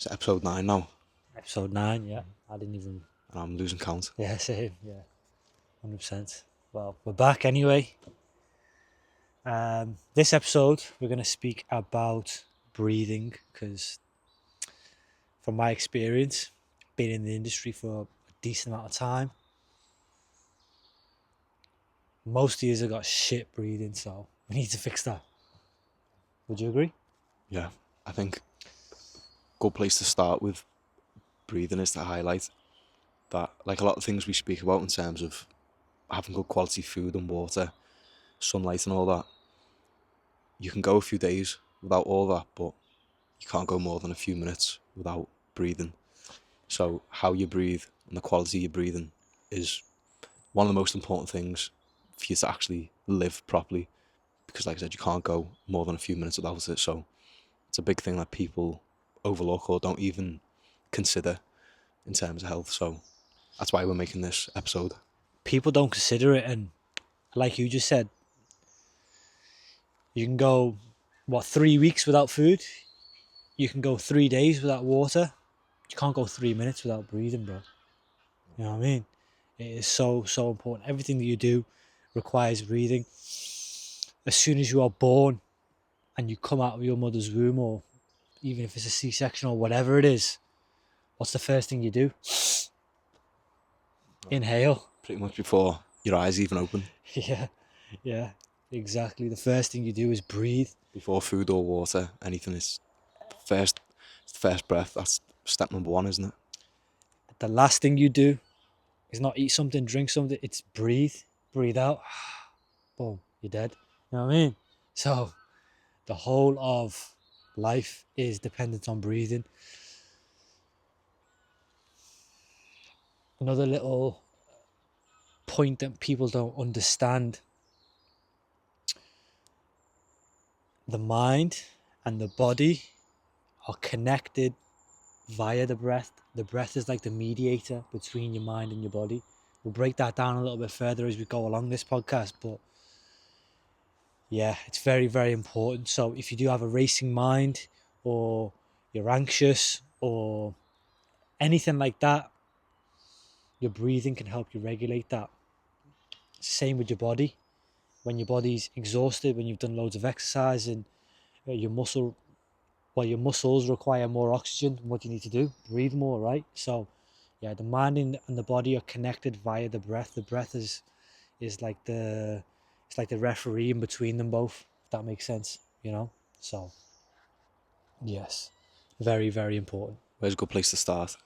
It's episode 9 now, Episode 9, yeah. I didn't even... and I'm losing count. Yeah, same, yeah. 100%. Well, we're back anyway. This episode, we're going to speak about breathing, because from my experience, being in the industry for a decent amount of time, most of you have got shit breathing, so we need to fix that. Would you agree? Yeah, I think a good place to start with breathing is to highlight that, like a lot of things we speak about in terms of having good quality food and water, sunlight and all that, you can go a few days without all that, but you can't go more than a few minutes without breathing. So how you breathe and the quality you're breathing is one of the most important things for you to actually live properly, because like I said, you can't go more than a few minutes without it. So it's a big thing that people overlook or don't even consider in terms of health. So that's why we're making this episode. People don't consider it, and like you just said, you can go, 3 weeks without food? You can go 3 days without water. You can't go 3 minutes without breathing, bro. You know what I mean? It is so important. Everything that you do requires breathing. As soon as you are born and you come out of your mother's womb, or even if it's a C-section or whatever it is, what's the first thing you do? Inhale. Pretty much before your eyes even open. Yeah, exactly. The first thing you do is breathe. Before food or water, anything is first. It's the first breath. That's step number 1, isn't it? The last thing you do is not eat something, drink something. It's breathe. Breathe out. Boom, you're dead. You know what I mean? So the whole of life is dependent on breathing. Another little point that people don't understand: the mind and the body are connected via the breath. The breath is like the mediator between your mind and your body. We'll break that down a little bit further as we go along this podcast, but yeah, it's very, very important. So if you do have a racing mind, or you're anxious, or anything like that, your breathing can help you regulate that. Same with your body. When your body's exhausted, when you've done loads of exercise, and your muscles require more oxygen, what do you need to do? Breathe more, right? So yeah, the mind and the body are connected via the breath. The breath is like the referee in between them both, if that makes sense, So yes, very, very important. Where's a good place to start?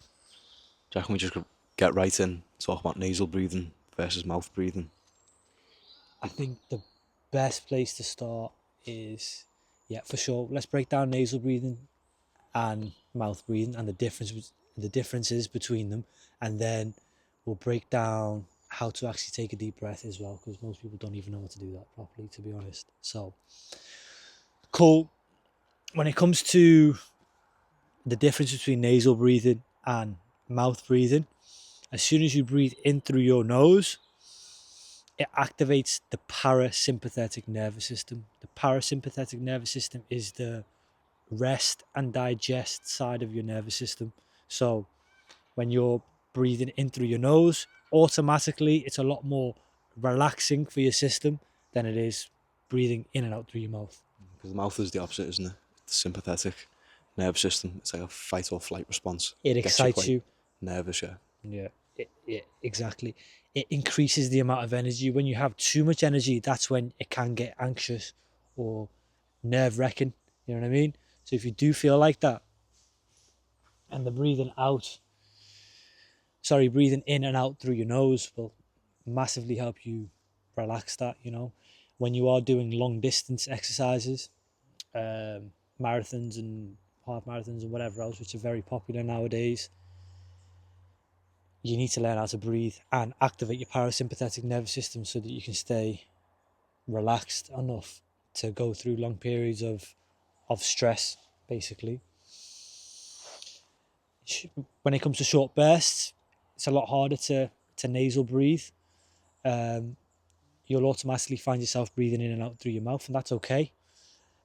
Do you reckon we just get right in, talk about nasal breathing versus mouth breathing? I think the best place to start is, yeah, for sure, let's break down nasal breathing and mouth breathing and the differences between them, and then we'll break down how to actually take a deep breath as well, because most people don't even know how to do that properly, to be honest. So cool. When it comes to the difference between nasal breathing and mouth breathing, as soon as you breathe in through your nose, it activates the parasympathetic nervous system. The parasympathetic nervous system is the rest and digest side of your nervous system. So when you're breathing in through your nose, automatically it's a lot more relaxing for your system than it is breathing in and out through your mouth. Because the mouth is the opposite, isn't it? The sympathetic nervous system. It's like a fight or flight response. It Gets excites quite you. nervous, yeah. Yeah, exactly. It increases the amount of energy. When you have too much energy, that's when it can get anxious or nerve-wracking. You know what I mean? So if you do feel like that, and the breathing in and out through your nose will massively help you relax that. When you are doing long distance exercises, marathons and half marathons and whatever else, which are very popular nowadays, you need to learn how to breathe and activate your parasympathetic nervous system so that you can stay relaxed enough to go through long periods of stress, basically. When it comes to short bursts, it's a lot harder to nasal breathe. You'll automatically find yourself breathing in and out through your mouth, and that's okay.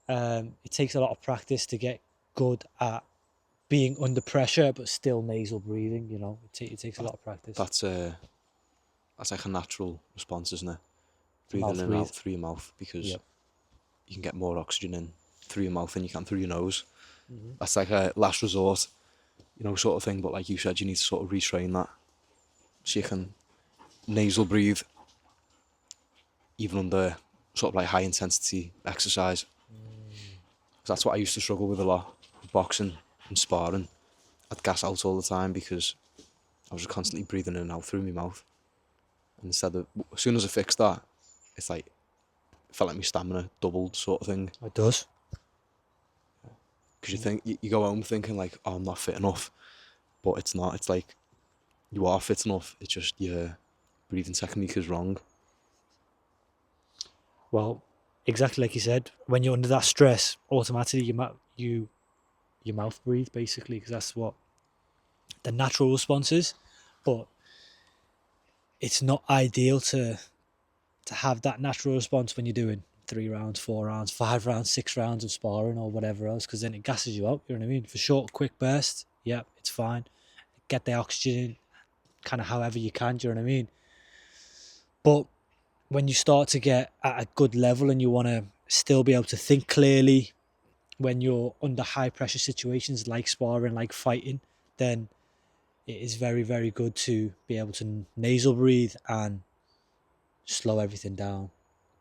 It takes a lot of practice to get good at being under pressure, but still nasal breathing. You know, it takes a lot of practice. That's like a natural response, isn't it? Breathing Mouth in and breathe. out through your mouth, because Yep. you can get more oxygen in through your mouth than you can through your nose. Hmm. That's like a last resort, sort of thing. But like you said, you need to sort of retrain that so you can nasal breathe even under sort of like high intensity exercise. 'Cause that's what I used to struggle with a lot, boxing and sparring. I'd gas out all the time because I was just constantly breathing in and out through my mouth. And instead of, as soon as I fixed that, it's like, it felt like my stamina doubled, sort of thing. It does. Because you think, you go home thinking like, oh, I'm not fit enough. But it's not. It's like, you are fit enough. It's just your breathing technique is wrong. Well, exactly like you said, when you're under that stress, automatically your mouth breathe basically, because that's what the natural response is. But it's not ideal to have that natural response when you're doing 3 rounds, 4 rounds, 5 rounds, 6 rounds of sparring or whatever else, because then it gasses you out. You know what I mean? For short, quick bursts, yeah, it's fine. Get the oxygen in, kind of however you can. Do you know what I mean? But when you start to get at a good level and you want to still be able to think clearly when you're under high pressure situations like sparring, like fighting, then it is very, very good to be able to nasal breathe and slow everything down,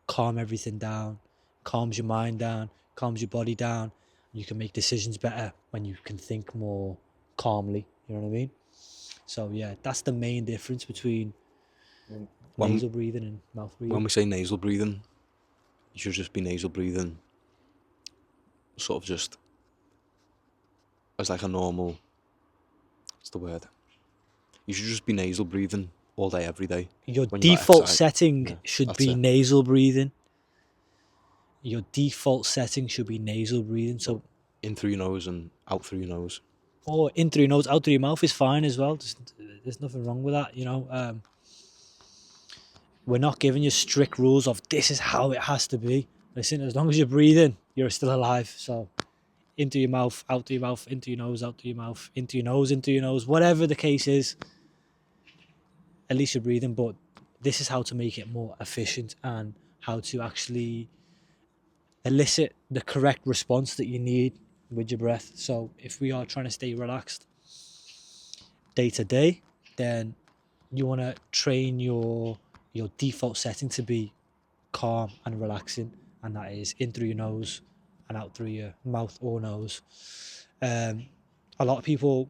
calm everything down, calms your mind down, calms your body down. You can make decisions better when you can think more calmly. You know what I mean? So yeah, that's the main difference between When, nasal breathing and mouth when breathing. we say nasal breathing, you should just be nasal breathing sort of just as like a normal, what's the word? You should just be nasal breathing all day, every day. Your When you're not default exercising. setting Yeah, should that's be it. nasal breathing. Your default setting should be nasal breathing. So, In through your nose and out through your nose. or in through your nose, out through your mouth is fine as well. There's nothing wrong with that. We're not giving you strict rules of this is how it has to be. Listen, as long as you're breathing, you're still alive. So, into your mouth, out through your mouth, into your nose, out through your mouth, into your nose, into your nose, whatever the case is, at least you're breathing. But this is how to make it more efficient and how to actually elicit the correct response that you need with your breath. So if we are trying to stay relaxed day to day, then you want to train your default setting to be calm and relaxing, and that is in through your nose and out through your mouth or nose. A lot of people,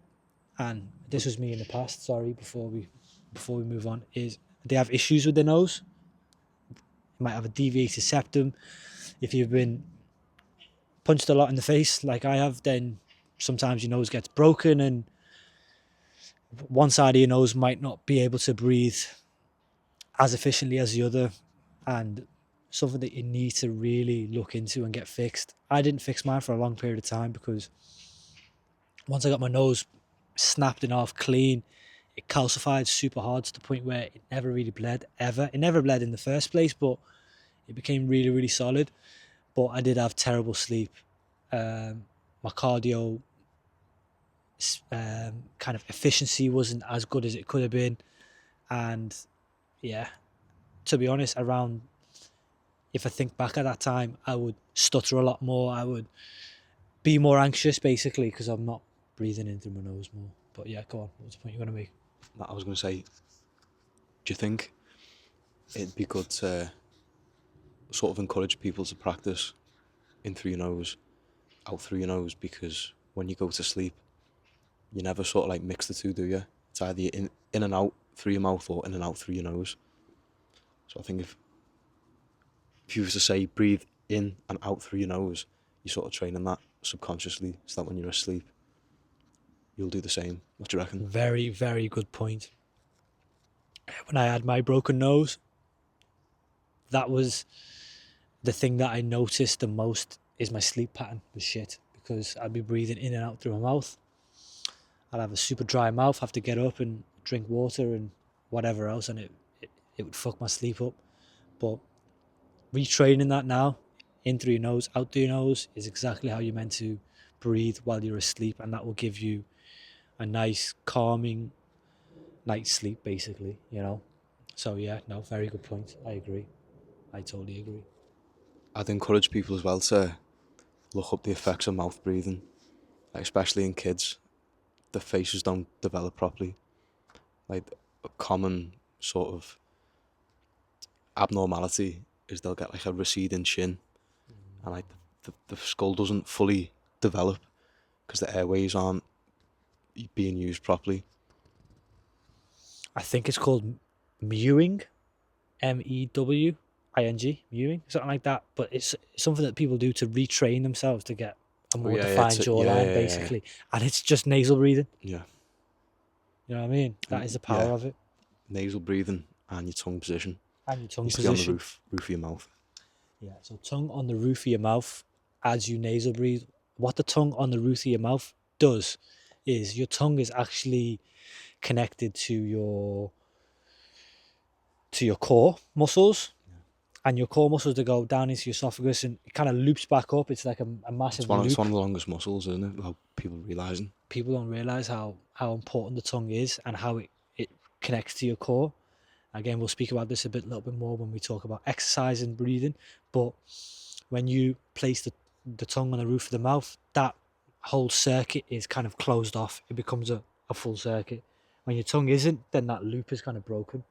and this was me in the past, sorry, before we move on, is they have issues with their nose. You might have a deviated septum. If you've been punched a lot in the face like I have, then sometimes your nose gets broken and one side of your nose might not be able to breathe as efficiently as the other, and something that you need to really look into and get fixed. I didn't fix mine for a long period of time because once I got my nose snapped in half clean, it calcified super hard to the point where it never really bled ever. It never bled in the first place, but it became really, really solid. But I did have terrible sleep. My cardio kind of efficiency wasn't as good as it could have been, and yeah, to be honest, around, if I think back at that time, I would stutter a lot more. I would be more anxious basically because I'm not breathing in through my nose more. But yeah, go on, what's the point you're going to make? I was going to say, do you think it'd be good to sort of encourage people to practice in through your nose, out through your nose? Because when you go to sleep, you never sort of like mix the two, do you? It's either in and out through your mouth or in and out through your nose. So I think if you were to say breathe in and out through your nose, you're sort of training that subconsciously so that when you're asleep, you'll do the same. What do you reckon? Very, very good point. When I had my broken nose, that was the thing that I noticed the most, is my sleep pattern was shit because I'd be breathing in and out through my mouth. I'd have a super dry mouth, have to get up and drink water and whatever else, and it would fuck my sleep up. But retraining that now, in through your nose, out through your nose, is exactly how you're meant to breathe while you're asleep, and that will give you a nice calming night's sleep, basically, you know. So yeah, no, very good point. I agree. I totally agree. I'd encourage people as well to look up the effects of mouth breathing, like especially in kids. The faces don't develop properly. Like a common sort of abnormality is they'll get like a receding chin, and like the skull doesn't fully develop because the airways aren't being used properly. I think it's called mewing, Mewing, mewing, something like that. But it's something that people do to retrain themselves to get a Oh more yeah, yeah, defined yeah, jawline, yeah, yeah, basically. And it's just nasal breathing. yeah. You know what I mean? That And is the yeah, power of it. nasal breathing and your tongue position And your tongue needs to be on the position. roof of your mouth. Yeah, so tongue on the roof of your mouth as you nasal breathe. What the tongue on the roof of your mouth does is your tongue is actually connected to your core muscles, and your core muscles that go down into your esophagus, and it kind of loops back up. It's like a massive It's loop. one of the longest muscles, isn't it? Without people realizing. People don't realize how important the tongue is and how it connects to your core. Again, we'll speak about this a little bit more when we talk about exercise and breathing. But when you place the tongue on the roof of the mouth, that whole circuit is kind of closed off. It becomes a full circuit. When your tongue isn't, then that loop is kind of broken,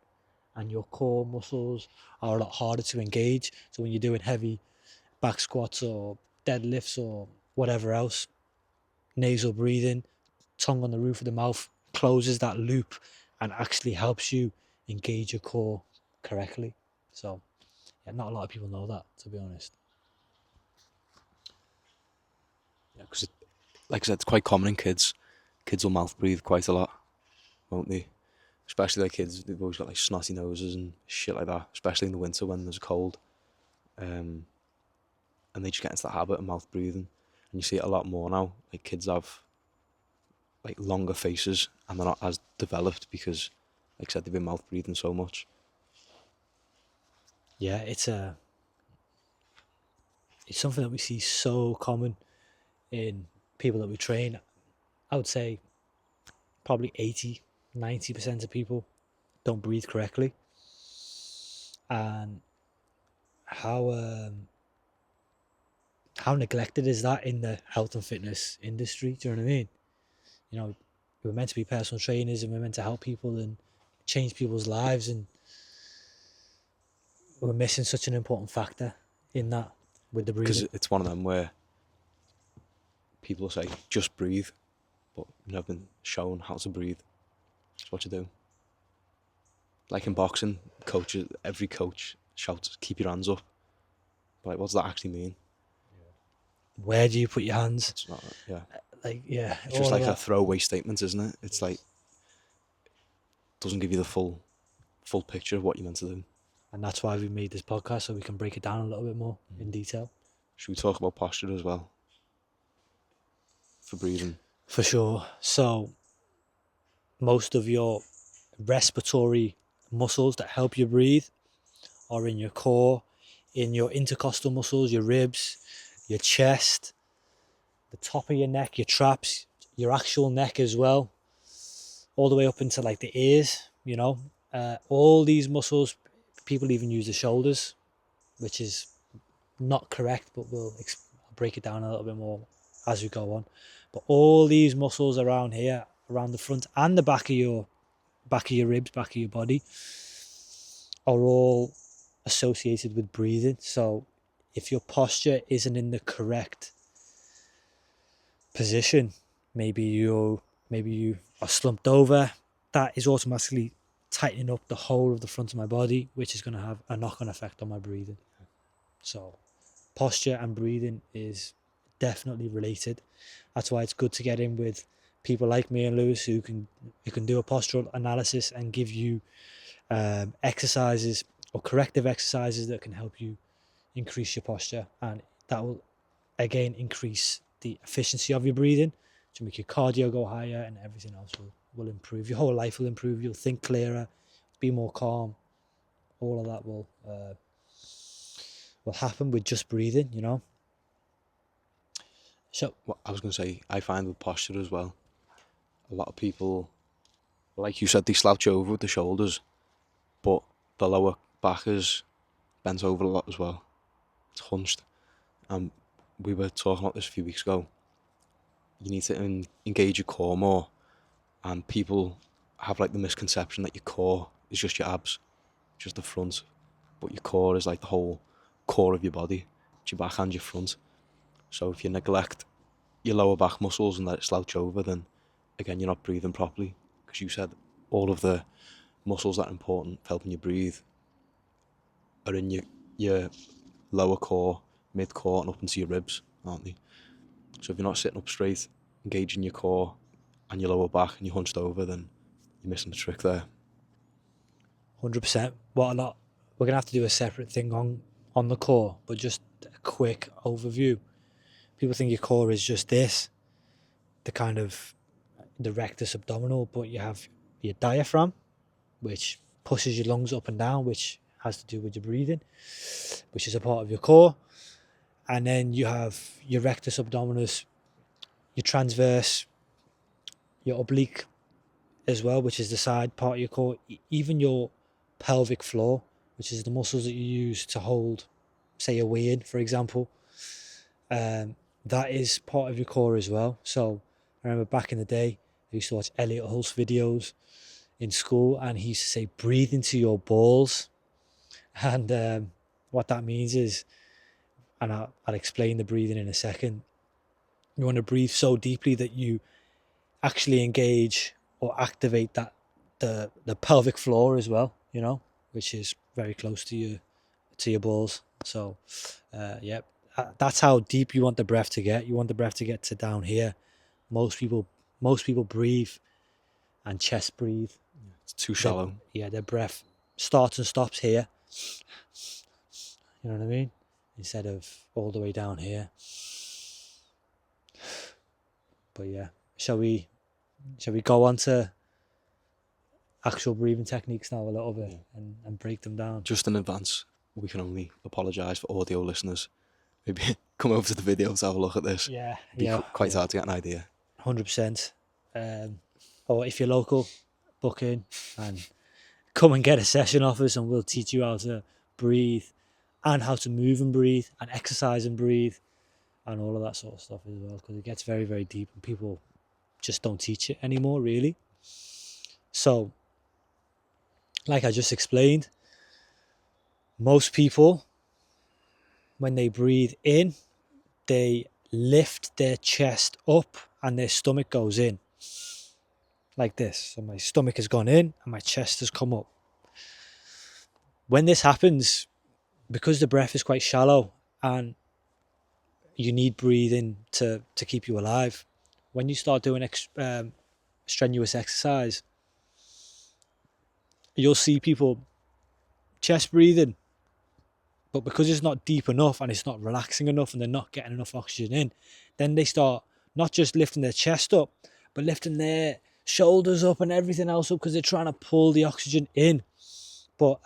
and your core muscles are a lot harder to engage. So when you're doing heavy back squats or deadlifts or whatever else, nasal breathing, tongue on the roof of the mouth closes that loop and actually helps you engage your core correctly. So yeah, not a lot of people know that, to be honest. Yeah, because like I said, it's quite common in kids. Kids will mouth breathe quite a lot, won't they? Especially like kids, they've always got like snotty noses and shit like that. Especially in the winter when there's a cold, and they just get into the habit of mouth breathing. And you see it a lot more now. Like kids have like longer faces and they're not as developed because, like I said, they've been mouth breathing so much. Yeah, it's something that we see so common in people that we train. I would say probably 80-90% of people don't breathe correctly. And how neglected is that in the health and fitness industry? Do you know what I mean? You know, we're meant to be personal trainers and we're meant to help people and change people's lives, and we're missing such an important factor in that with the Because breathing. it's one of them where people say, just breathe, but you've never been shown how to breathe. That's what you do. Like in boxing, every coach shouts, keep your hands up. But like, what does that actually mean? Where do you put your hands? It's not, yeah. Like, yeah, It's just like a throwaway statement, isn't it? It's like, doesn't give you the full picture of what you're meant to do. And that's why we made this podcast, so we can break it down a little bit more in detail. Should we talk about posture as well? For breathing. For sure. So most of your respiratory muscles that help you breathe are in your core, in your intercostal muscles, your ribs, your chest, the top of your neck, your traps, your actual neck as well, all the way up into like the ears, you know. All these muscles, people even use the shoulders, which is not correct, but we'll break it down a little bit more as we go on. But all these muscles around here, around the front and the back of your ribs, back of your body, are all associated with breathing. So if your posture isn't in the correct position, maybe you are slumped over, that is automatically tightening up the whole of the front of my body, which is going to have a knock-on effect on my breathing. So posture and breathing is definitely related. That's why it's good to get in with people like me and Lewis who can do a postural analysis and give you exercises or corrective exercises that can help you increase your posture, and that will again increase the efficiency of your breathing to make your cardio go higher, and everything else will improve. Your whole life will improve. You'll think clearer, be more calm. All of that will happen with just breathing, you know. So What I was going to say, I find with posture as well, a lot of people, like you said, they slouch over with the shoulders, but the lower back is bent over a lot as well. It's hunched. And we were talking about this a few weeks ago. You need to engage your core more, and people have like the misconception that your core is just your abs, just the front, but your core is like the whole core of your body. It's your back and your front. So if you neglect your lower back muscles and let it slouch over, then again you're not breathing properly, because you said all of the muscles that are important for helping you breathe are in your lower core, mid core, and up into your ribs, aren't they? So if you're not sitting up straight, engaging your core and your lower back, and you're hunched over, then you're missing the trick there. 100%. What a lot. We're gonna have to do a separate thing on the core, but just a quick overview. People think your core is just this, the kind of the rectus abdominal, but you have your diaphragm, which pushes your lungs up and down, which has to do with your breathing, which is a part of your core. And then you have your rectus abdominis, your transverse, your oblique as well, which is the side part of your core, even your pelvic floor, which is the muscles that you use to hold, say, a weigh in, for example. That is part of your core as well. So I remember back in the day, I used to watch Elliot Hulse videos in school, and he used to say, breathe into your balls. And what that means is, and I'll explain the breathing in a second, you want to breathe so deeply that you actually engage or activate that the pelvic floor as well, which is very close to your balls. So yeah, that's how deep you want the breath to get. You want the breath to get to down here. Most people breathe and chest breathe. It's too shallow. Their breath starts and stops here. You know what I mean? Instead of all the way down here. But yeah, shall we go on to actual breathing techniques now a little bit, and break them down? Just in advance, we can only apologise for audio listeners. Maybe come over to the video to have a look at this. Yeah, It'd be quite hard to get an idea. 100%. Or if you're local, book in and come and get a session off us, and we'll teach you how to breathe and how to move and breathe and exercise and breathe and all of that sort of stuff as well, because it gets very, very deep and people just don't teach it anymore, really. So, like I just explained, most people, when they breathe in, they lift their chest up and their stomach goes in like this. So my stomach has gone in and my chest has come up. When this happens, because the breath is quite shallow and you need breathing to keep you alive, when you start doing strenuous exercise, you'll see people chest breathing, but because it's not deep enough and it's not relaxing enough and they're not getting enough oxygen in, then they start not just lifting their chest up, but lifting their shoulders up and everything else up, because they're trying to pull the oxygen in. But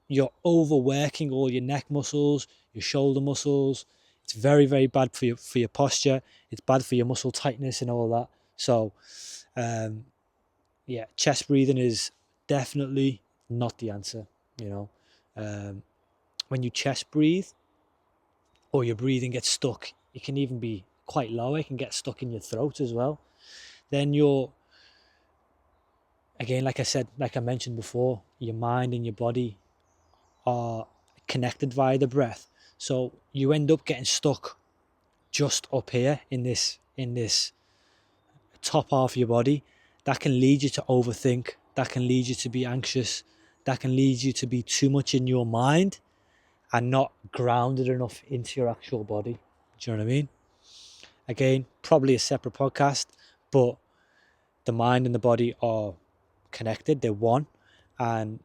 you're overworking all your neck muscles, your shoulder muscles. It's very, very bad for your posture. It's bad for your muscle tightness and all that. So yeah, chest breathing is definitely not the answer. When you chest breathe or your breathing gets stuck, it can even be quite low. It can get stuck in your throat as well. Then again, like I mentioned before, your mind and your body are connected via the breath. So you end up getting stuck just up here in this top half of your body. That can lead you to overthink. That can lead you to be anxious. That can lead you to be too much in your mind and not grounded enough into your actual body. Do you know what I mean? Again, probably a separate podcast, but the mind and the body are connected. They're one, and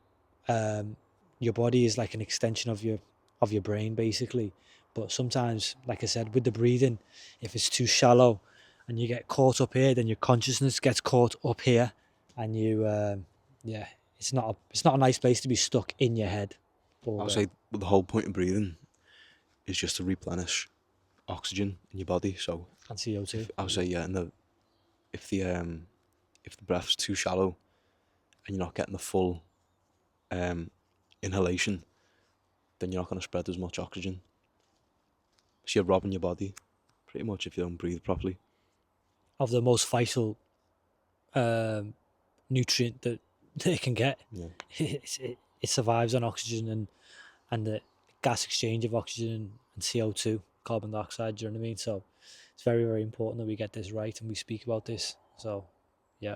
your body is like an extension of your brain, basically. But sometimes, like I said, with the breathing, if it's too shallow and you get caught up here, then your consciousness gets caught up here, and it's not a nice place to be stuck in your head. I would say the whole point of breathing is just to replenish oxygen in your body. So And CO2. I would say, yeah, if the if the breath's too shallow and you're not getting the full inhalation, then you're not going to spread as much oxygen. So you're robbing your body pretty much if you don't breathe properly. Of the most vital nutrient that it can get. Yeah. It survives on oxygen and the gas exchange of oxygen and CO2, carbon dioxide, do you know what I mean? So it's very, very important that we get this right and we speak about this. So, yeah.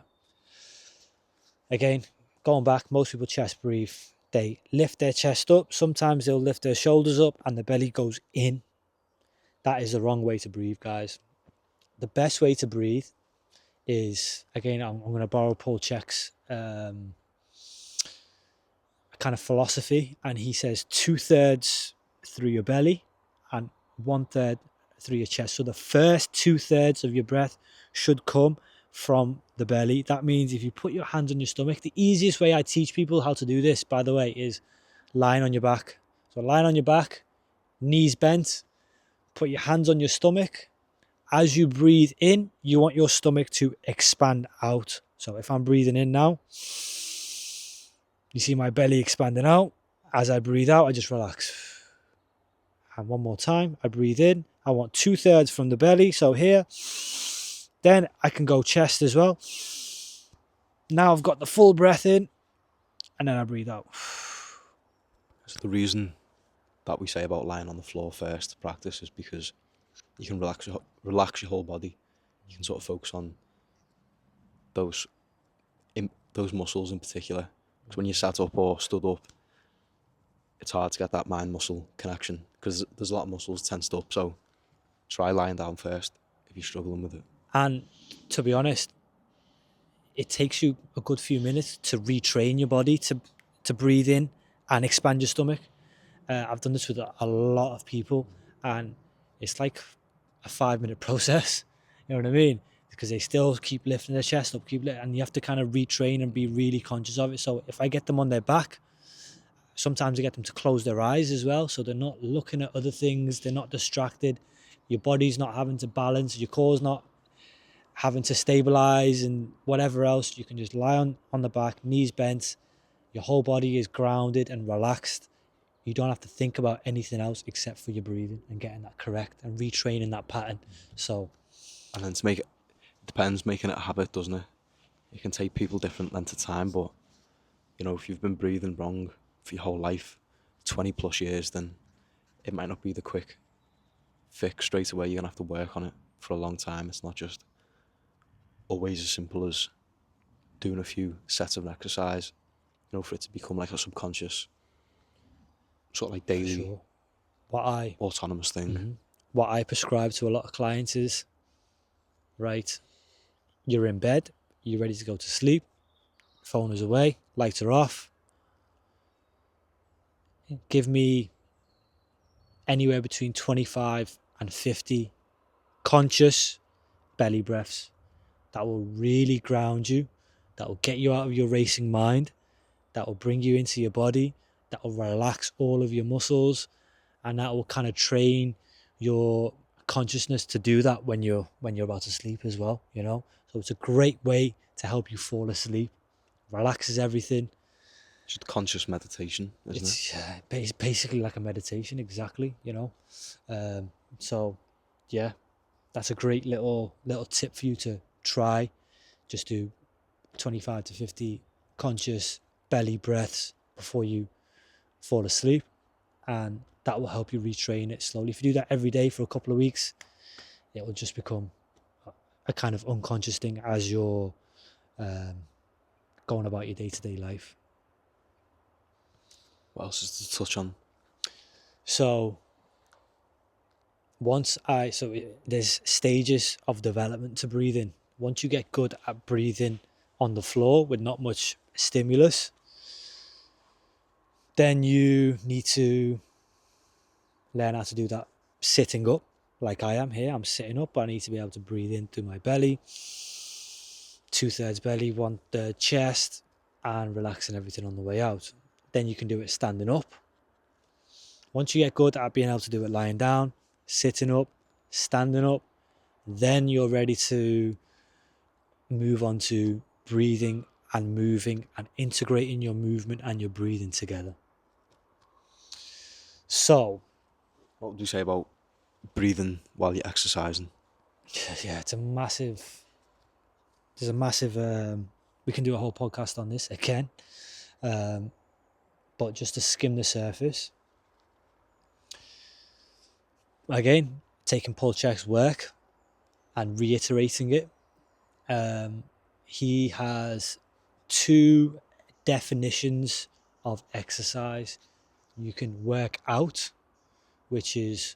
Again, going back, most people chest breathe. They lift their chest up. Sometimes they'll lift their shoulders up and the belly goes in. That is the wrong way to breathe, guys. The best way to breathe is, again, I'm going to borrow Paul Chek's kind of philosophy, and he says 2/3 through your belly and 1/3 through your chest. So the first 2/3 of your breath should come from the belly. That means if you put your hands on your stomach, the easiest way I teach people how to do this, by the way, is lying on your back. So lying on your back, knees bent, put your hands on your stomach. As you breathe in, you want your stomach to expand out. So if I'm breathing in now, you see my belly expanding out. As I breathe out, I just relax. And one more time, I breathe in. I want 2/3 from the belly. So here, then I can go chest as well. Now I've got the full breath in, and then I breathe out. So the reason that we say about lying on the floor first to practice is because you can relax your whole body. You can sort of focus on those those muscles in particular. Because when you're sat up or stood up, it's hard to get that mind muscle connection because there's a lot of muscles tensed up. So try lying down first if you're struggling with it. And to be honest, it takes you a good few minutes to retrain your body to breathe in and expand your stomach. I've done this with a lot of people, and it's like a 5-minute process. You know what I mean? Because they still keep lifting their chest up, and you have to kind of retrain and be really conscious of it. So if I get them on their back, sometimes I get them to close their eyes as well, so they're not looking at other things, they're not distracted. Your body's not having to balance, your core's not having to stabilize, and whatever else. You can just lie on the back, knees bent. Your whole body is grounded and relaxed. You don't have to think about anything else except for your breathing and getting that correct and retraining that pattern. So, And then to make it depends, making it a habit, doesn't it? It can take people different length of time, but if you've been breathing wrong for your whole life, 20 plus years, then it might not be the quick fix straight away. You're gonna have to work on it for a long time. It's not just always as simple as doing a few sets of exercise, for it to become like a subconscious, sort of like daily, sure. autonomous thing. What I prescribe to a lot of clients is, right, you're in bed, you're ready to go to sleep, phone is away, lights are off. Give me anywhere between 25 and 50 conscious belly breaths. That will really ground you. That will get you out of your racing mind. That will bring you into your body. That will relax all of your muscles. And that will kind of train your consciousness to do that when you're about to sleep as well, So it's a great way to help you fall asleep. Relaxes everything. Just conscious meditation, isn't it? It's basically like a meditation, exactly, So, yeah, that's a great little tip for you to try. Just do 25 to 50 conscious belly breaths before you fall asleep, and that will help you retrain it slowly. If you do that every day for a couple of weeks, it will just become a kind of unconscious thing as you're going about your day-to-day life. What else is to touch on? So there's stages of development to breathing. Once you get good at breathing on the floor with not much stimulus, then you need to learn how to do that sitting up, like I am here. I'm sitting up. I need to be able to breathe in through my belly, 2/3 belly, 1/3 chest, and relaxing everything on the way out. Then you can do it standing up. Once you get good at being able to do it lying down, sitting up, standing up, then you're ready to move on to breathing and moving and integrating your movement and your breathing together. So, What would you say about breathing while you're exercising? yeah, there's a massive, we can do a whole podcast on this again, but just to skim the surface, again, taking Paul Chek's work and reiterating it, he has two definitions of exercise. You can work out, which is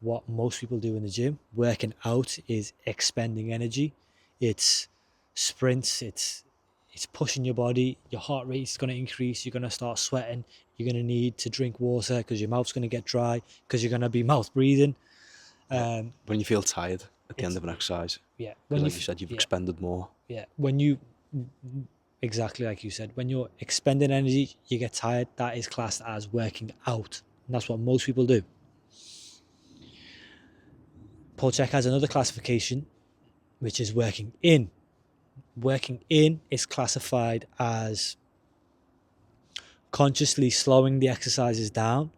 what most people do in the gym. Working out is expending energy. It's sprints, it's pushing your body. Your heart rate is going to increase. You're going to start sweating. You're going to need to drink water because your mouth's going to get dry because you're going to be mouth breathing. When you feel tired at the end It's- of an exercise, Yeah, because like you said, you've expended more. yeah, when you exactly like you said, when you're expending energy, you get tired. That is classed as working out, and that's what most people do. Paul Chek has another classification, which is working in. Working in is classified as consciously slowing the exercises down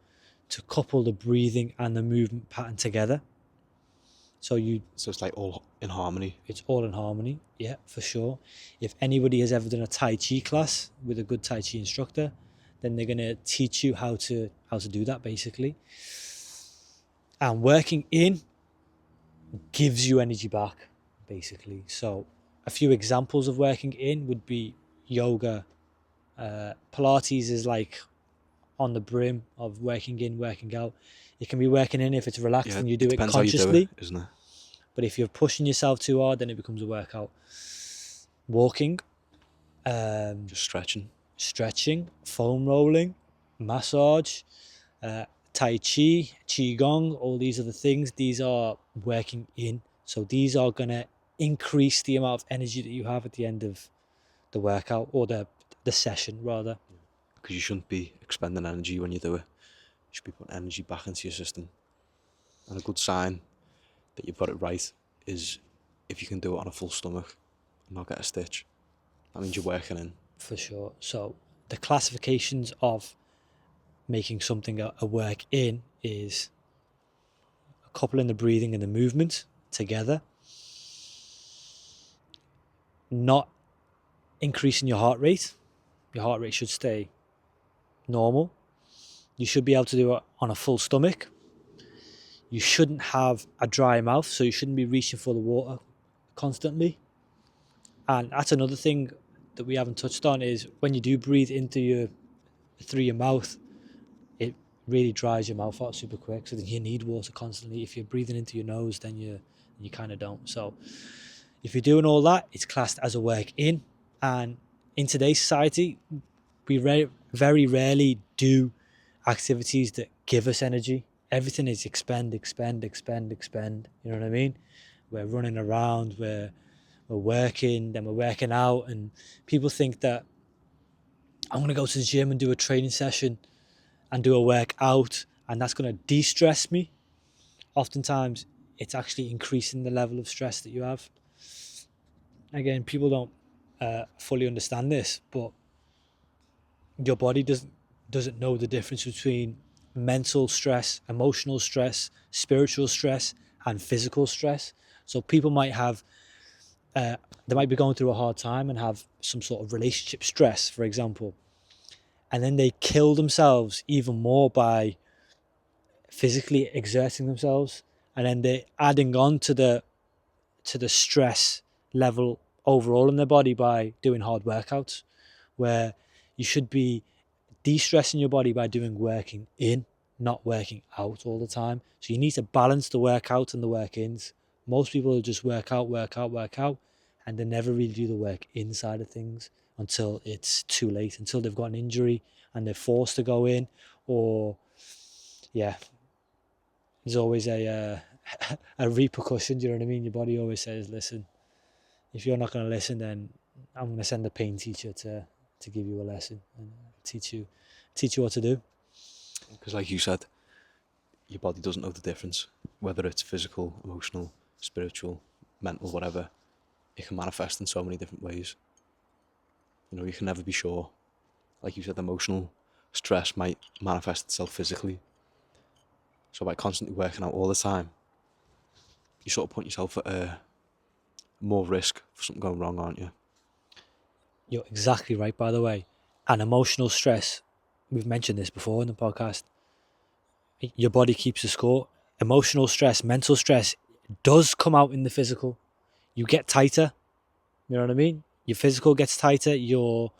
to couple the breathing and the movement pattern together. So it's like all in harmony. It's all in harmony, yeah, for sure. If anybody has ever done a Tai Chi class with a good Tai Chi instructor, then they're going to teach you how to do that, basically. And working in gives you energy back, basically. So a few examples of working in would be yoga. Pilates is like on the brim of working in, working out. It can be working in if it's relaxed and you do it consciously. How you do it, isn't it? But if you're pushing yourself too hard, then it becomes a workout. Walking, just stretching, foam rolling, massage, Tai Chi, Qigong, all these other things. These are working in. So these are going to increase the amount of energy that you have at the end of the workout, or the session rather. Because you shouldn't be expending energy when you do it. You should be putting energy back into your system. And a good sign that you've got it right is if you can do it on a full stomach and not get a stitch. That means you're working in. For sure. So the classifications of making something a work in is coupling the breathing and the movement together, not increasing your heart rate. Your heart rate should stay normal. You should be able to do it on a full stomach. You shouldn't have a dry mouth, so you shouldn't be reaching for the water constantly. And that's another thing that we haven't touched on, is when you do breathe through your mouth, it really dries your mouth out super quick. So then you need water constantly. If you're breathing into your nose, then you kind of don't. So if you're doing all that, it's classed as a work in. And in today's society, we very rarely do activities that give us energy. Everything is expend. You know what I mean? We're running around, we're working, then we're working out, and people think that I'm going to go to the gym and do a training session and do a workout, and that's going to de-stress me. Oftentimes, it's actually increasing the level of stress that you have. Again, people don't fully understand this, but your body doesn't know the difference between mental stress, emotional stress, spiritual stress, and physical stress. So people might have, they might be going through a hard time and have some sort of relationship stress, for example, and then they kill themselves even more by physically exerting themselves, and then they're adding on to the stress level overall in their body by doing hard workouts, where you should be de-stressing your body by doing working in, not working out all the time. So you need to balance the workout and the work-ins. Most people just work out, and they never really do the work inside of things until it's too late, until they've got an injury and they're forced to go in, or there's always a repercussion. Do you know what I mean? Your body always says, listen, if you're not going to listen, then I'm going to send a pain teacher to give you a lesson and teach you what to do. Because like you said, your body doesn't know the difference, whether it's physical, emotional, spiritual, mental, whatever. It can manifest in so many different ways. You know, you can never be sure. Like you said, emotional stress might manifest itself physically. So by constantly working out all the time, you sort of put yourself at more risk for something going wrong, aren't you? You're exactly right, by the way. And emotional stress, we've mentioned this before in the podcast. Your body keeps a score. Emotional stress, mental stress does come out in the physical. You get tighter. You know what I mean? Your physical gets tighter. You're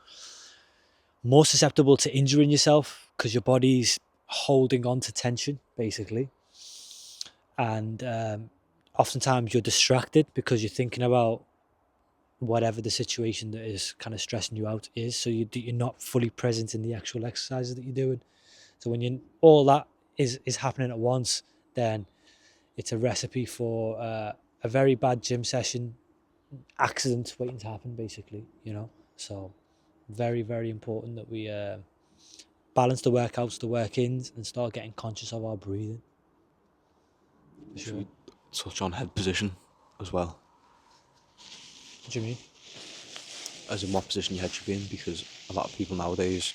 more susceptible to injuring yourself because your body's holding on to tension, basically. And oftentimes you're distracted because you're thinking about whatever the situation that is kind of stressing you out is. So you're not fully present in the actual exercises that you're doing. So when you all that is happening at once, then it's a recipe for a very bad gym session, accident waiting to happen, basically. So very, very important that we balance the workouts, the work-ins, and start getting conscious of our breathing. For Should sure. we touch on head position as well? What do you mean? As in what position your head should be in, because a lot of people nowadays,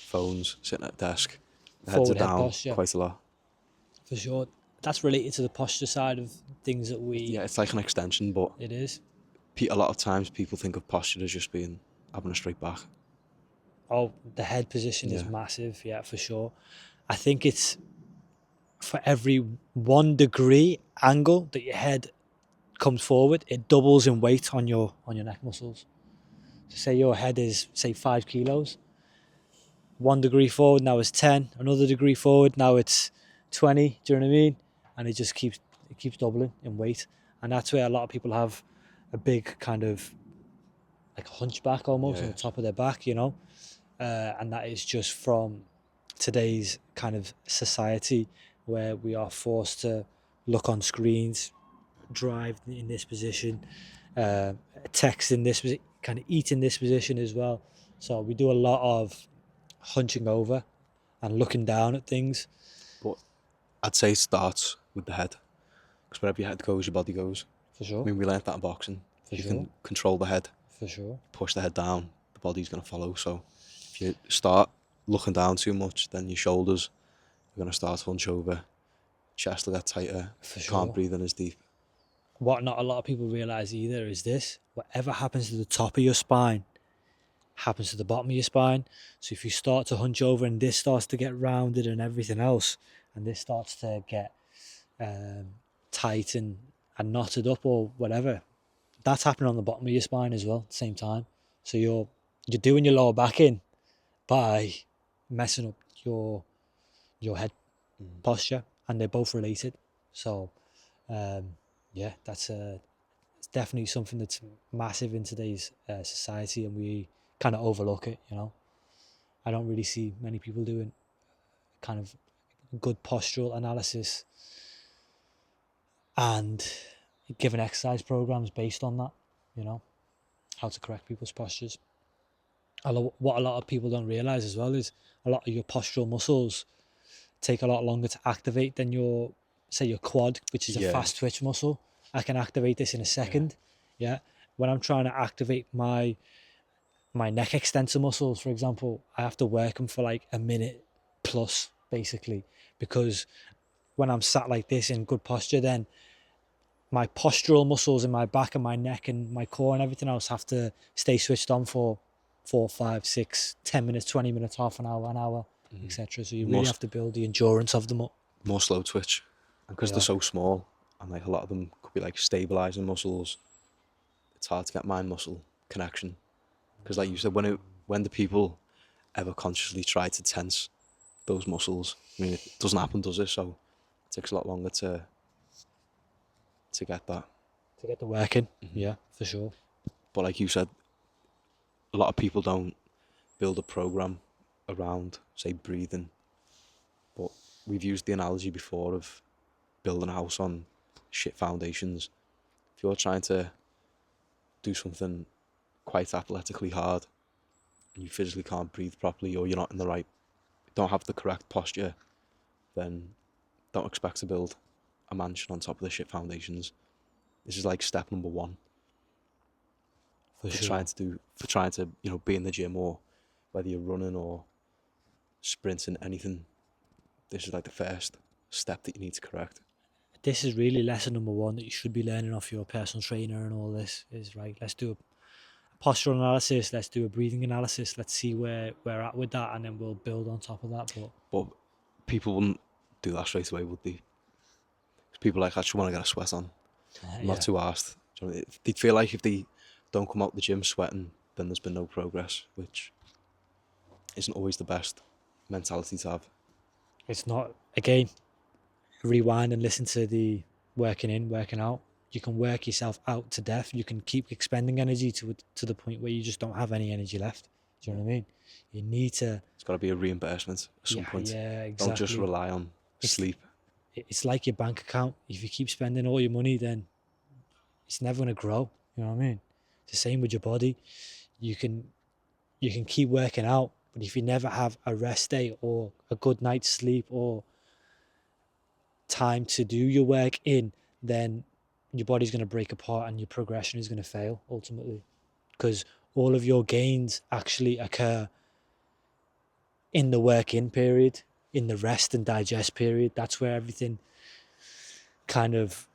phones, sitting at a desk, the heads are Forward head down posture, quite a lot. for sure. That's related to the posture side of things that Yeah, it's like an extension, but it is. a lot of times people think of posture as just being having a straight back. Oh, the head position is Yeah. massive, yeah, for sure. I think it's for every 1 degree angle that your head comes forward, it doubles in weight on your neck muscles. So say your head is, say, 5 kilos, 1 degree forward, now it's 10, another degree forward, now it's 20. Do you know what I mean? And it keeps doubling in weight. And that's where a lot of people have a big kind of like hunchback almost on Yeah. the top of their back, and that is just from today's kind of society where we are forced to look on screens, drive in this position, text in this position, kind of eat in this position as well. So we do a lot of hunching over and looking down at things. But I'd say it starts with the head, because wherever your head goes, your body goes. For I sure, mean, we learnt that in boxing. for If you sure, can control the head, for sure. push the head down, the body's going to follow. So if you start looking down too much, then your shoulders are going to start to hunch over, chest will get tighter, For can't sure. breathe in as deep. What not a lot of people realize either is this: whatever happens to the top of your spine happens to the bottom of your spine. So if you start to hunch over and this starts to get rounded and everything else, and this starts to get tight and knotted up or whatever, that's happening on the bottom of your spine as well at the same time. So you're doing your lower back in by messing up your head posture, and they're both related. So yeah, it's definitely something that's massive in today's society, and we kind of overlook it. I don't really see many people doing kind of good postural analysis and giving exercise programs based on that. How to correct people's postures. What a lot of people don't realize as well is a lot of your postural muscles take a lot longer to activate than your quad, which is a Yeah. fast twitch muscle. I can activate this in a second. Yeah. When I'm trying to activate my neck extensor muscles, for example, I have to work them for like a minute plus, basically, because when I'm sat like this in good posture, then my postural muscles in my back and my neck and my core and everything else have to stay switched on for 4, 5, 6, 10 minutes, 20 minutes, half an hour, etc. So you really Most- have to build the endurance of them up. More slow twitch, and because They they're are. so small, and like a lot of them could be like stabilizing muscles, it's hard to get mind muscle connection. Because like you said, when the people ever consciously try to tense those muscles, I mean, it doesn't happen, does it? So it takes a lot longer to get that. To get the work in, yeah, for sure. But like you said, a lot of people don't build a program around, say, breathing. But we've used the analogy before of building a house on shit foundations. If you're trying to do something quite athletically hard and you physically can't breathe properly, or you're not in the right, don't have the correct posture, then don't expect to build a mansion on top of the shit foundations. This is like step number one For for sure. trying to be in the gym, or whether you're running or sprinting, anything. This is like the first step that you need to correct. This is really lesson number one that you should be learning off your personal trainer and all this is, right, let's do a postural analysis, let's do a breathing analysis, let's see where we're at with that, and then we'll build on top of that. But people wouldn't do that straight away, would they? 'Cause people I just want to get a sweat on. I'm Yeah, not too arsed. Do you know, they'd feel like if they don't come out the gym sweating, then there's been no progress, which isn't always the best mentality to have. it's not. Again, rewind and listen to the working in, working out. You can work yourself out to death. You can keep expending energy to the point where you just don't have any energy left. Do you know what I mean? You need to. It's got to be a reimbursement at some point. Yeah, Don't just exactly. rely on sleep. It's like your bank account. If you keep spending all your money, then it's never going to grow. You know what I mean? It's the same with your body. You can keep working out, but if you never have a rest day or a good night's sleep or time to do your work in, then your body's going to break apart and your progression is going to fail ultimately, because all of your gains actually occur in the work in period, in the rest and digest period. That's where everything kind of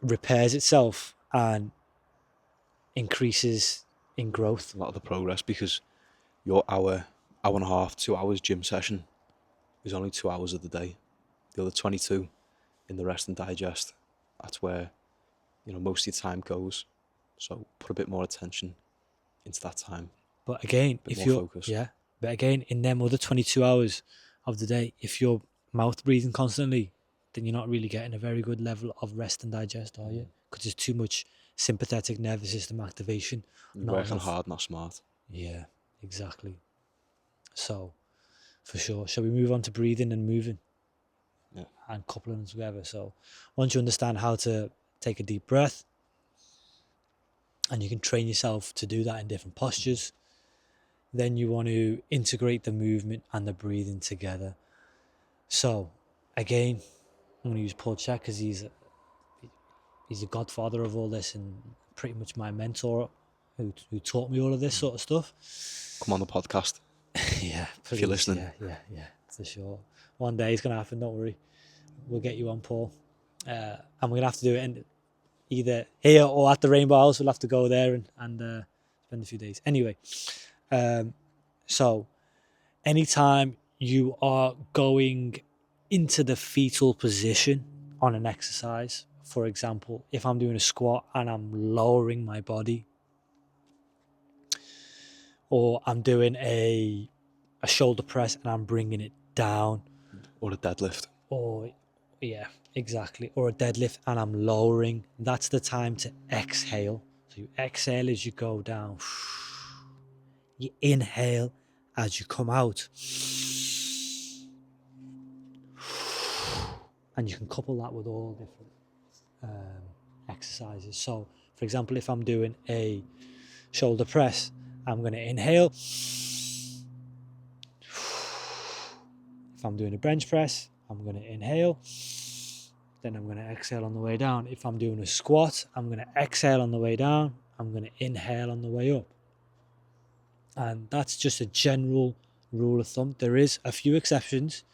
repairs itself and increases in growth. A lot of the progress, because your hour and a half, 2 hours gym session is only 2 hours of the day. The other 22 in the rest and digest. That's where most of your time goes. So put a bit more attention into that time. But again, if you're focus. But again, in them other 22 hours of the day, if you're mouth breathing constantly, then you're not really getting a very good level of rest and digest, are you? Because there's too much sympathetic nervous system activation. You're working hard, not smart. Yeah, exactly. So, for sure. Shall we move on to breathing and moving? Yeah. And coupling them together. So, once you understand how to take a deep breath, and you can train yourself to do that in different postures, then you want to integrate the movement and the breathing together. So, again, I'm going to use Paul Chek because he's a godfather of all this and pretty much my mentor who taught me all of this sort of stuff. Come on the podcast. Yeah, please, if you're listening. Yeah, for sure. One day it's going to happen, don't worry. We'll get you on, Paul. And we're going to have to do it in either here or at the Rainbow House. We'll have to go there and spend a few days. Anyway, so anytime you are going into the fetal position on an exercise, for example, if I'm doing a squat and I'm lowering my body, or I'm doing a shoulder press and I'm bringing it down, or a deadlift, or yeah, exactly, or a deadlift and I'm lowering, that's the time to exhale. So you exhale as you go down, you inhale as you come out, and you can couple that with all different exercises. So for example, if I'm doing a shoulder press, I'm going to inhale. If I'm doing a bench press, I'm going to inhale, then I'm going to exhale on the way down. If I'm doing a squat, I'm going to exhale on the way down, I'm going to inhale on the way up. And that's just a general rule of thumb. There is a few exceptions,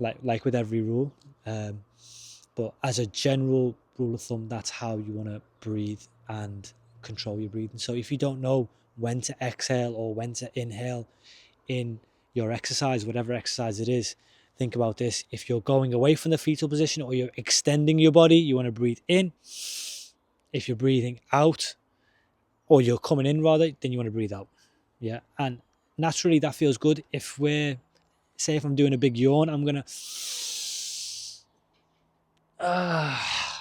like with every rule, but as a general rule of thumb, that's how you want to breathe and control your breathing. So if you don't know when to exhale or when to inhale in your exercise, whatever exercise it is, think about this. If you're going away from the fetal position or you're extending your body, you want to breathe in. If you're breathing out, or you're coming in rather, then you want to breathe out. Yeah, and naturally that feels good. If I'm doing a big yawn, I'm gonna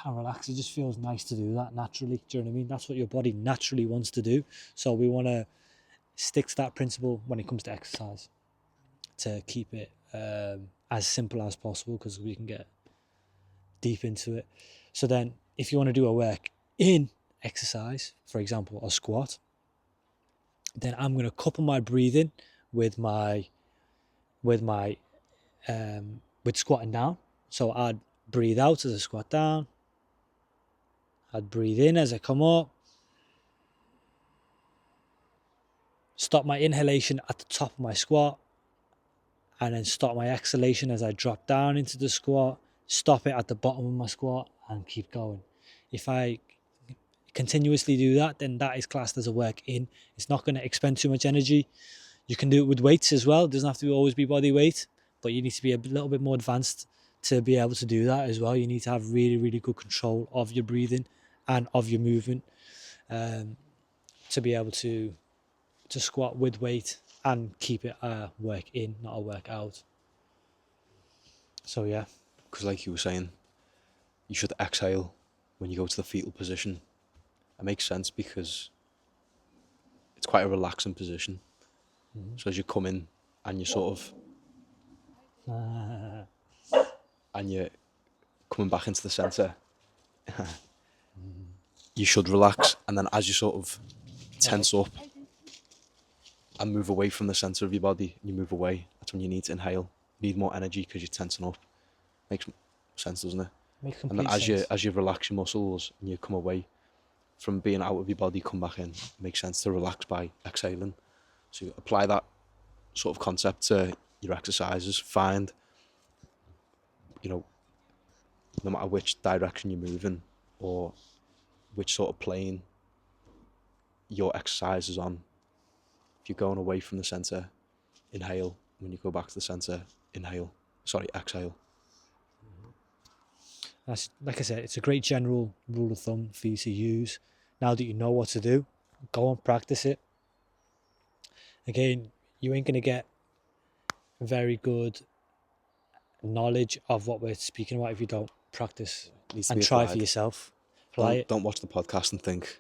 and relax. It just feels nice to do that naturally. Do you know what I mean? That's what your body naturally wants to do. So we want to stick to that principle when it comes to exercise, to keep it as simple as possible, because we can get deep into it. So then if you want to do a work in exercise, for example a squat, then I'm going to couple my breathing with squatting down. So I'd breathe out as I squat down. I'd breathe in as I come up. Stop my inhalation at the top of my squat. And then stop my exhalation as I drop down into the squat. Stop it at the bottom of my squat and keep going. If I continuously do that, then that is classed as a work in. It's not going to expend too much energy. You can do it with weights as well. It doesn't have to always be body weight, but you need to be a little bit more advanced to be able to do that as well. You need to have really, really good control of your breathing and of your movement to be able to squat with weight and keep it a work in, not a work out. So yeah. Because like you were saying, you should exhale when you go to the fetal position. It makes sense because it's quite a relaxing position. So as you come in and you sort of, and you're coming back into the centre, you should relax. And then as you sort of tense up and move away from the centre of your body, you move away, that's when you need to inhale. You need more energy because you're tensing up. Makes sense, doesn't it? Makes And complete then sense. as you relax your muscles and you come away from being out of your body, come back in, it makes sense to relax by exhaling. So you apply that sort of concept to your exercises. Find, you know, no matter which direction you're moving or which sort of plane your exercise is on, if you're going away from the centre, inhale. When you go back to the centre, exhale. That's, like I said, it's a great general rule of thumb for you to use. Now that you know what to do, go and practice it. Again, you ain't going to get very good knowledge of what we're speaking about if you don't practice It needs to and be try applied. for yourself. Apply it. Don't watch the podcast and think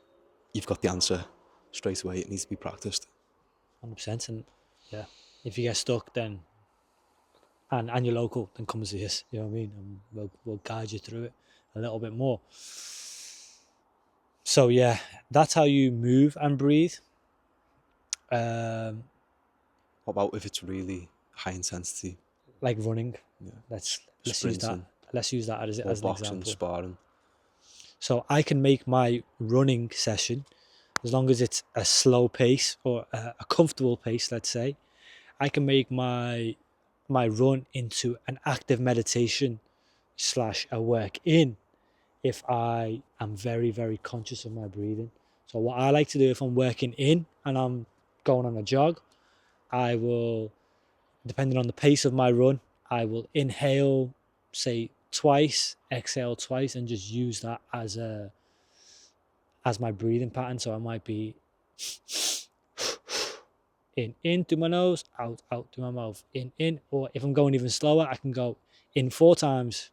you've got the answer straight away. It needs to be practiced. 100%. And yeah, if you get stuck, then and you're local, then come and see us. You know what I mean? And we'll guide you through it a little bit more. So yeah, that's how you move and breathe. What about if it's really high intensity? Like running. Yeah. Let's Sprinting, use that as or an boxing, example. sparring. So I can make my running session, as long as it's a slow pace or a comfortable pace, let's say, I can make my run into an active meditation / a work in if I am very, very conscious of my breathing. So what I like to do if I'm working in and I'm going on a jog, I will, depending on the pace of my run, I will inhale, say twice, exhale twice, and just use that as my breathing pattern. So I might be in through my nose, out through my mouth, in. Or if I'm going even slower, I can go in 4 times.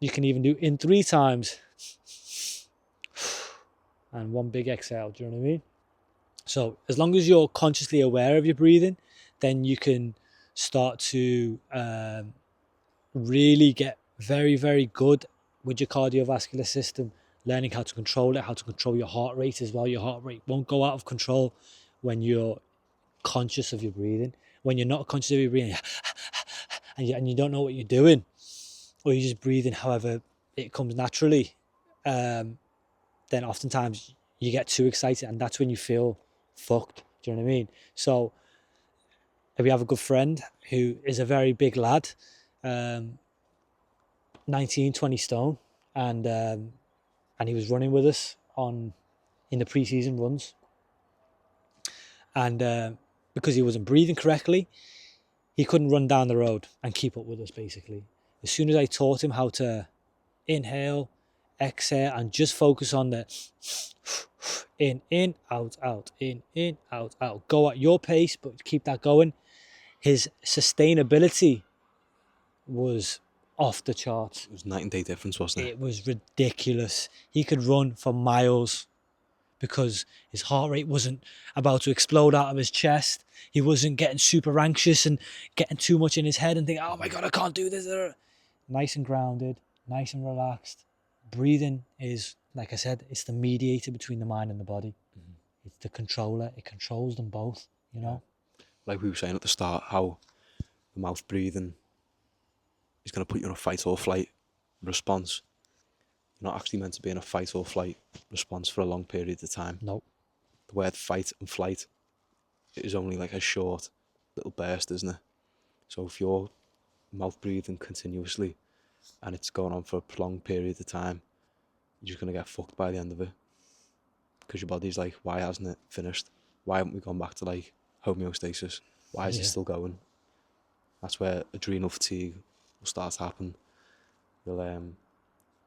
You can even do in 3 times. And 1 big exhale. Do you know what I mean? So as long as you're consciously aware of your breathing, then you can start to really get very, very good with your cardiovascular system, learning how to control it, how to control your heart rate as well. Your heart rate won't go out of control when you're conscious of your breathing. When you're not conscious of your breathing and you don't know what you're doing, or you're just breathing however it comes naturally, then oftentimes you get too excited and that's when you feel fucked. Do you know what I mean? So we have a good friend who is a very big lad, 19, 20 stone, and he was running with us in the pre-season runs, and because he wasn't breathing correctly, he couldn't run down the road and keep up with us. Basically, as soon as I taught him how to inhale, exhale, and just focus on the in, out, in, out, go at your pace, but keep that going, his sustainability was off the charts. It was night and day difference, wasn't it? It was ridiculous. He could run for miles because his heart rate wasn't about to explode out of his chest. He wasn't getting super anxious and getting too much in his head and thinking, oh my God, I can't do this. Nice and grounded, nice and relaxed. Breathing is, like I said, it's the mediator between the mind and the body. It's the controller. It controls them both, you know? Like we were saying at the start, how the mouth breathing is going to put you in a fight or flight response. You're not actually meant to be in a fight or flight response for a long period of time. Nope. The word fight and flight is only like a short little burst, isn't it? So if you're mouth breathing continuously and it's going on for a prolonged period of time, you're just going to get fucked by the end of it. Because your body's like, why hasn't it finished? Why haven't we gone back to like homeostasis? Why is it still going? That's where adrenal fatigue will start to happen. You'll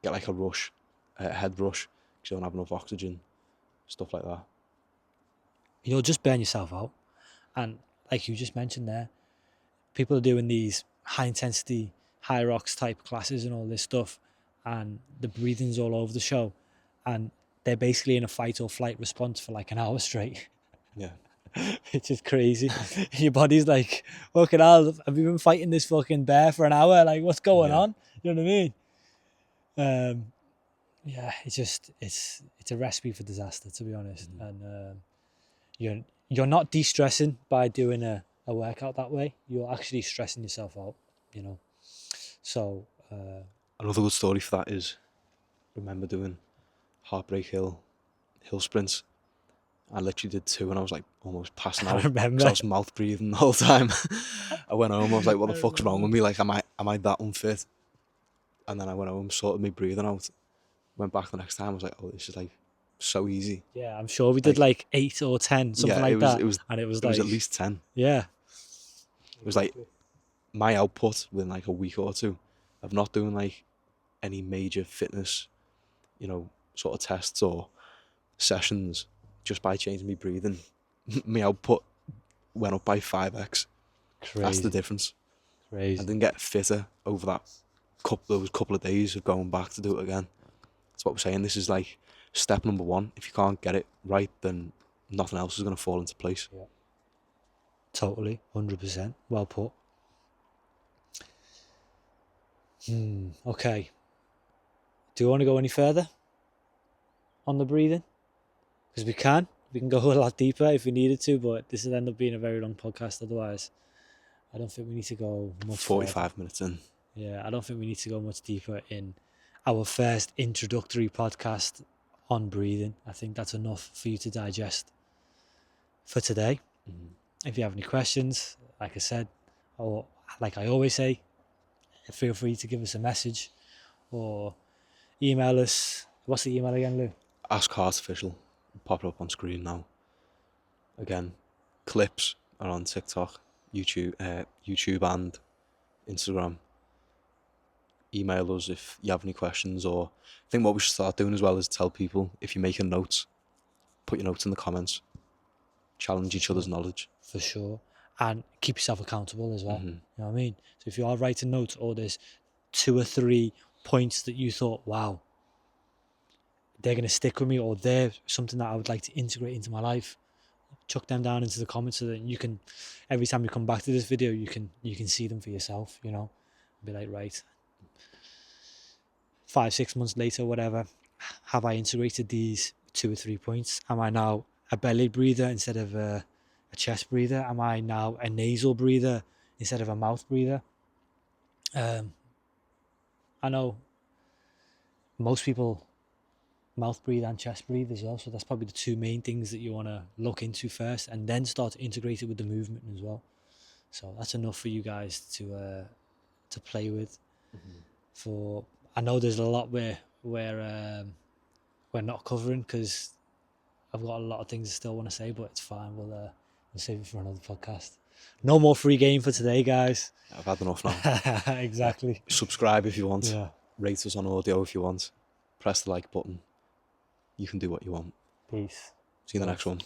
get like a rush, a head rush, because you don't have enough oxygen, stuff like that. You'll just burn yourself out. And like you just mentioned there, people are doing these high intensity, high rocks type classes and all this stuff, and the breathing's all over the show. And they're basically in a fight or flight response for like an hour straight. Yeah. It's just crazy. Your body's like, fucking hell, have you been fighting this fucking bear for an hour? Like, what's going on? You know what I mean? Yeah, it's a recipe for disaster, to be honest. And you're not de-stressing by doing a workout that way. You're actually stressing yourself out, you know. So another good story for that is, remember doing Heartbreak Hill sprints. I literally did 2 and I was like almost passing out. I remember. Because I was mouth breathing the whole time. I went home, I was like, what the fuck's wrong with me? Like, am I that unfit? And then I went home, sorted my breathing out. Went back the next time, I was like, oh, this is like so easy. Yeah, I'm sure we did like 8 or 10, something like that. It was it was like, at least 10. Yeah. It was like my output within like a week or two of not doing like any major fitness, sort of tests or sessions, just by changing my breathing. My output went up by 5x. Crazy. That's the difference. Crazy. I didn't get fitter over that couple of days of going back to do it again. That's what we're saying. This is like step number 1. If you can't get it right, then nothing else is going to fall into place. Yeah. Totally, 100%. Well put. Okay. Do you want to go any further on the breathing? Because we can go a lot deeper if we needed to, but this will end up being a very long podcast otherwise. I don't think we need to go much 45 further. minutes in. Yeah, I don't think we need to go much deeper in our first introductory podcast on breathing. I think that's enough for you to digest for today. If you have any questions, like I said, or like I always say, feel free to give us a message or email us. What's the email again, Lou? Ask Heart Official. Pop it up on screen now. Again, clips are on TikTok, YouTube and Instagram. Email us if you have any questions, or I think what we should start doing as well is tell people, if you're making notes, put your notes in the comments. Challenge each other's knowledge. For sure. And keep yourself accountable as well. Mm-hmm. You know what I mean? So if you are writing notes or there's 2 or 3 points that you thought, wow, they're going to stick with me, or they're something that I would like to integrate into my life, chuck them down into the comments so that you can, every time you come back to this video, you can see them for yourself, you know, be like, right, 5-6 months later, whatever, have I integrated these 2 or 3 points? Am I now a belly breather instead of a chest breather? Am I now a nasal breather instead of a mouth breather? I know most people mouth breathe and chest breathe as well, so that's probably the 2 main things that you want to look into first, and then start to integrate it with the movement as well. So that's enough for you guys to play with. For I know there's a lot where we're not covering because I've got a lot of things I still want to say, but it's fine. We'll save it for another podcast. No more free game for today, guys. I've had enough now. Exactly. Subscribe if you want. Yeah. Rate us on audio if you want. Press the like button. You can do what you want. Peace. See you in the next one.